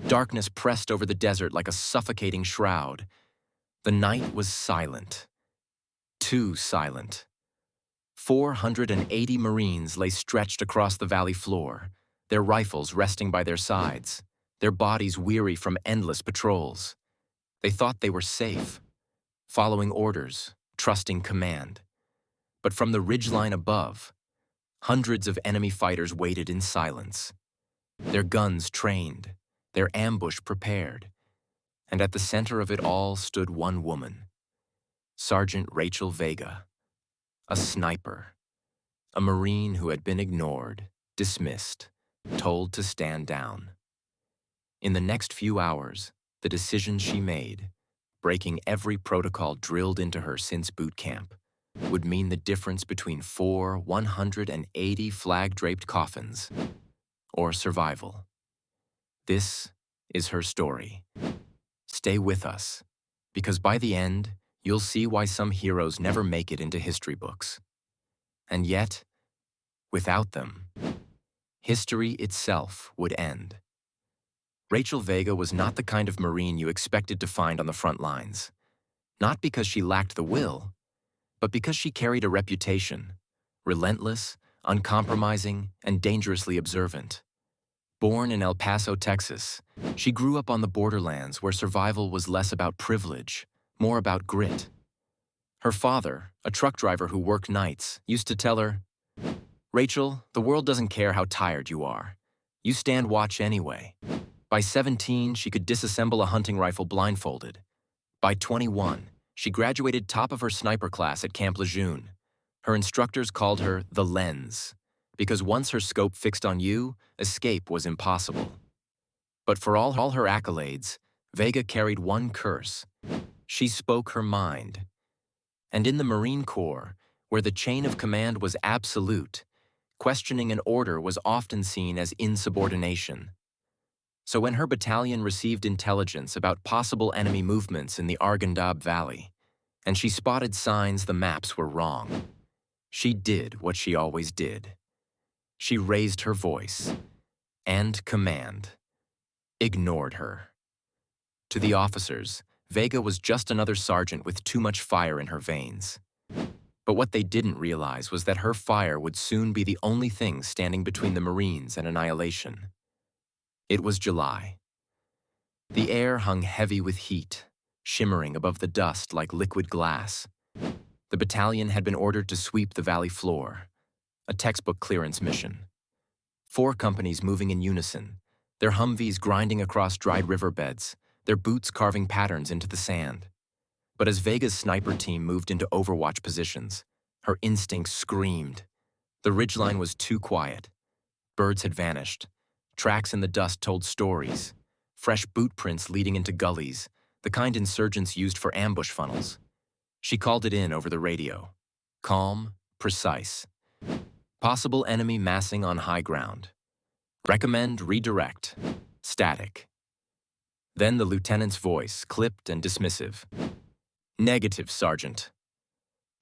Darkness pressed over the desert like a suffocating shroud. The night was silent. Too silent. 480 Marines lay stretched across the valley floor, their rifles resting by their sides, their bodies weary from endless patrols. They thought they were safe, following orders, trusting command. But from the ridgeline above, hundreds of enemy fighters waited in silence, their guns trained, their ambush prepared. And at the center of it all stood one woman, Sergeant Rachel Vega, a sniper, a Marine who had been ignored, dismissed, told to stand down. In the next few hours, the decisions she made, breaking every protocol drilled into her since boot camp, would mean the difference between 180 flag-draped coffins or survival. This is her story. Stay with us, because by the end, you'll see why some heroes never make it into history books. And yet, without them, history itself would end. Rachel Vega was not the kind of Marine you expected to find on the front lines. Not because she lacked the will, but because she carried a reputation, relentless, uncompromising, and dangerously observant. Born in El Paso, Texas, she grew up on the borderlands where survival was less about privilege, more about grit. Her father, a truck driver who worked nights, used to tell her, "Rachel, the world doesn't care how tired you are. You stand watch anyway." By 17, she could disassemble a hunting rifle blindfolded. By 21, she graduated top of her sniper class at Camp Lejeune. Her instructors called her the Lens, because once her scope fixed on you, escape was impossible. But for all her accolades, Vega carried one curse. She spoke her mind. And in the Marine Corps, where the chain of command was absolute, questioning an order was often seen as insubordination. So when her battalion received intelligence about possible enemy movements in the Arghandab Valley, and she spotted signs the maps were wrong, she did what she always did. She raised her voice, and command ignored her. To the officers, Vega was just another sergeant with too much fire in her veins. But what they didn't realize was that her fire would soon be the only thing standing between the Marines and annihilation. It was July. The air hung heavy with heat, shimmering above the dust like liquid glass. The battalion had been ordered to sweep the valley floor, a textbook clearance mission. 4 companies moving in unison, their Humvees grinding across dried riverbeds, their boots carving patterns into the sand. But as Vega's sniper team moved into overwatch positions, her instincts screamed. The ridgeline was too quiet. Birds had vanished. Tracks in the dust told stories. Fresh boot prints leading into gullies, the kind insurgents used for ambush funnels. She called it in over the radio. Calm, precise. Possible enemy massing on high ground. Recommend redirect. Static. Then the lieutenant's voice, clipped and dismissive. Negative, Sergeant.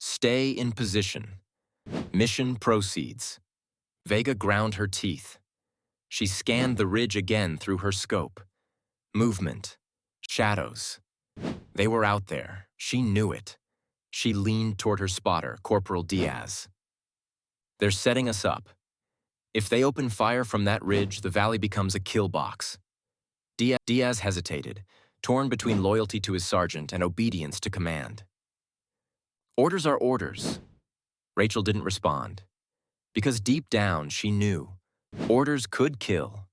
Stay in position. Mission proceeds. Vega ground her teeth. She scanned the ridge again through her scope. Movement. Shadows. They were out there. She knew it. She leaned toward her spotter, Corporal Diaz. They're setting us up. If they open fire from that ridge, the valley becomes a kill box. Diaz hesitated, torn between loyalty to his sergeant and obedience to command. Orders are orders. Rachel didn't respond, because deep down she knew orders could kill.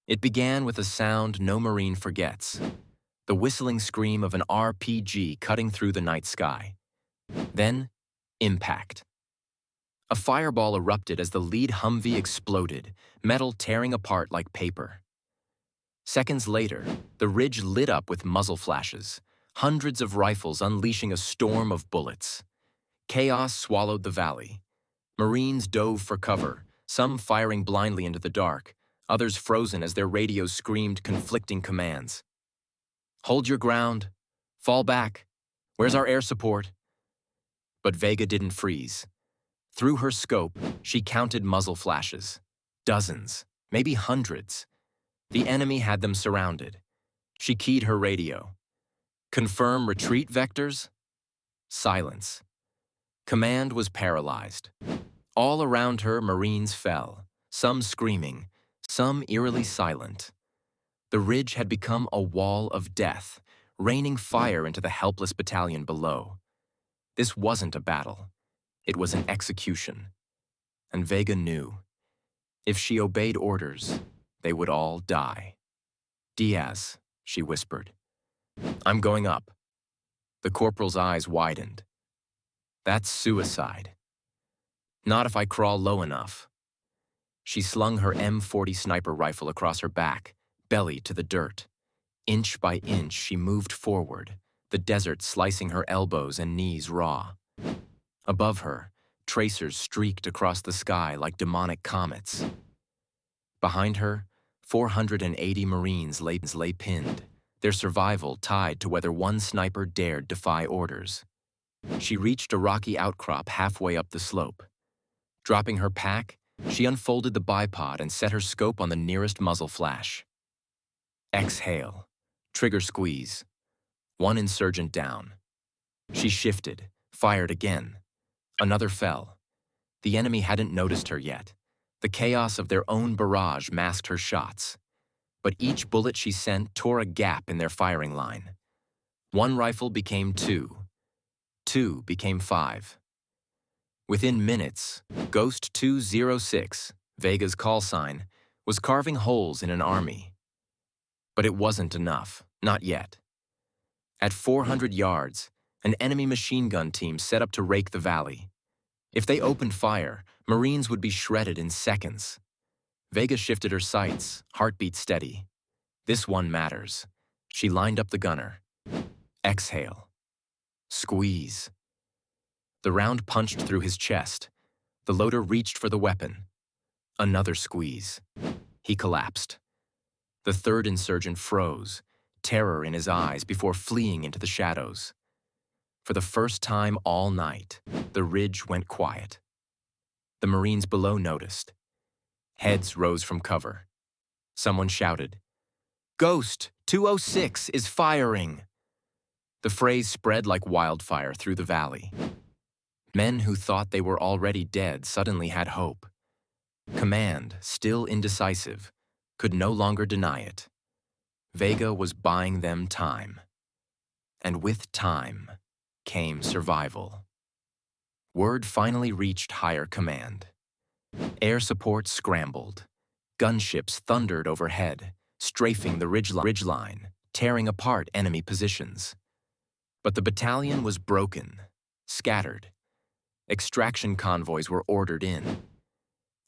It began with a sound no Marine forgets, the whistling scream of an RPG cutting through the night sky. Then, impact. A fireball erupted as the lead Humvee exploded, metal tearing apart like paper. Seconds later, the ridge lit up with muzzle flashes, hundreds of rifles unleashing a storm of bullets. Chaos swallowed the valley. Marines dove for cover, some firing blindly into the dark, others frozen as their radios screamed conflicting commands. Hold your ground. Fall back. Where's our air support? But Vega didn't freeze. Through her scope, she counted muzzle flashes. Dozens, maybe hundreds. The enemy had them surrounded. She keyed her radio. Confirm retreat vectors? Silence. Command was paralyzed. All around her, Marines fell, some screaming, some eerily silent. The ridge had become a wall of death, raining fire into the helpless battalion below. This wasn't a battle. It was an execution. And Vega knew. If she obeyed orders, they would all die. "Diaz," she whispered. "I'm going up." The corporal's eyes widened. "That's suicide." "Not if I crawl low enough." She slung her M40 sniper rifle across her back, belly to the dirt. Inch by inch, she moved forward, the desert slicing her elbows and knees raw. Above her, tracers streaked across the sky like demonic comets. Behind her, 480 Marines lay pinned, their survival tied to whether one sniper dared defy orders. She reached a rocky outcrop halfway up the slope. Dropping her pack, she unfolded the bipod and set her scope on the nearest muzzle flash. Exhale. Trigger squeeze. One insurgent down. She shifted, fired again. Another fell. The enemy hadn't noticed her yet. The chaos of their own barrage masked her shots. But each bullet she sent tore a gap in their firing line. One rifle became two. Two became five. Within minutes, Ghost 206, Vega's call sign, was carving holes in an army. But it wasn't enough, not yet. At 400 yards, an enemy machine gun team set up to rake the valley. If they opened fire, Marines would be shredded in seconds. Vega shifted her sights, heartbeat steady. This one matters. She lined up the gunner. Exhale. Squeeze. The round punched through his chest. The loader reached for the weapon. Another squeeze. He collapsed. The third insurgent froze, terror in his eyes before fleeing into the shadows. For the first time all night, the ridge went quiet. The Marines below noticed. Heads rose from cover. Someone shouted, "Ghost 206 is firing!" The phrase spread like wildfire through the valley. Men who thought they were already dead suddenly had hope. Command, still indecisive, could no longer deny it. Vega was buying them time. And with time came survival. Word finally reached higher command. Air support scrambled. Gunships thundered overhead, strafing the ridgeline, tearing apart enemy positions. But the battalion was broken, scattered. Extraction convoys were ordered in.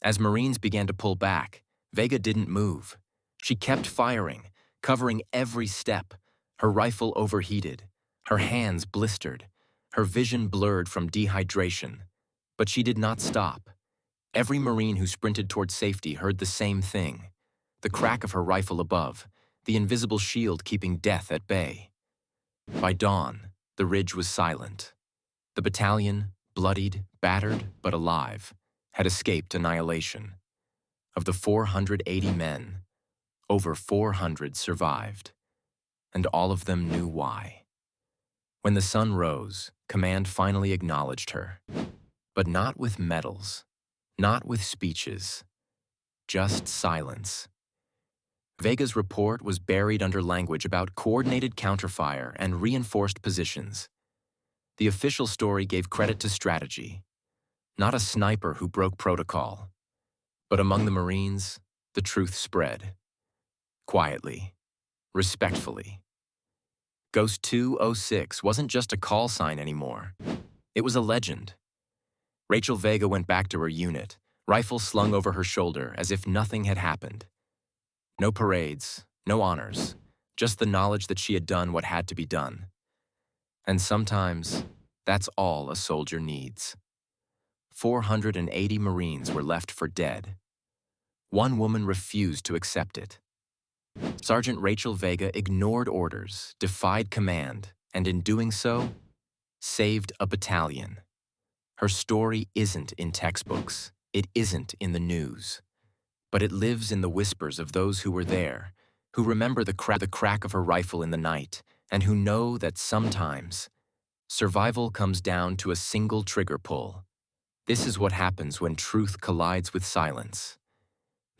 As Marines began to pull back, Vega didn't move. She kept firing, covering every step. Her rifle overheated, her hands blistered, her vision blurred from dehydration. But she did not stop. Every Marine who sprinted toward safety heard the same thing. The crack of her rifle above, the invisible shield keeping death at bay. By dawn, the ridge was silent. The battalion, bloodied, battered, but alive, had escaped annihilation. Of the 480 men, over 400 survived, and all of them knew why. When the sun rose, command finally acknowledged her, but not with medals, not with speeches, just silence. Vega's report was buried under language about coordinated counterfire and reinforced positions. The official story gave credit to strategy, not a sniper who broke protocol. But among the Marines, the truth spread. Quietly, respectfully. Ghost 206 wasn't just a call sign anymore. It was a legend. Rachel Vega went back to her unit, rifle slung over her shoulder as if nothing had happened. No parades, no honors, just the knowledge that she had done what had to be done. And sometimes, that's all a soldier needs. 480 Marines were left for dead. One woman refused to accept it. Sergeant Rachel Vega ignored orders, defied command, and in doing so, saved a battalion. Her story isn't in textbooks, it isn't in the news, but it lives in the whispers of those who were there, who remember the crack of her rifle in the night, and who know that sometimes survival comes down to a single trigger pull. This is what happens when truth collides with silence.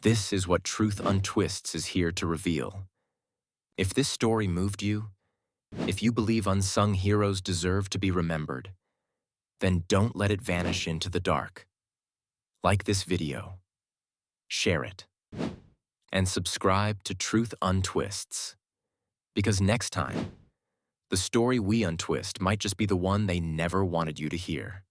This is what Truth Untwists is here to reveal. If this story moved you, if you believe unsung heroes deserve to be remembered, then don't let it vanish into the dark. Like this video, share it, and subscribe to Truth Untwists. Because next time, the story we untwist might just be the one they never wanted you to hear.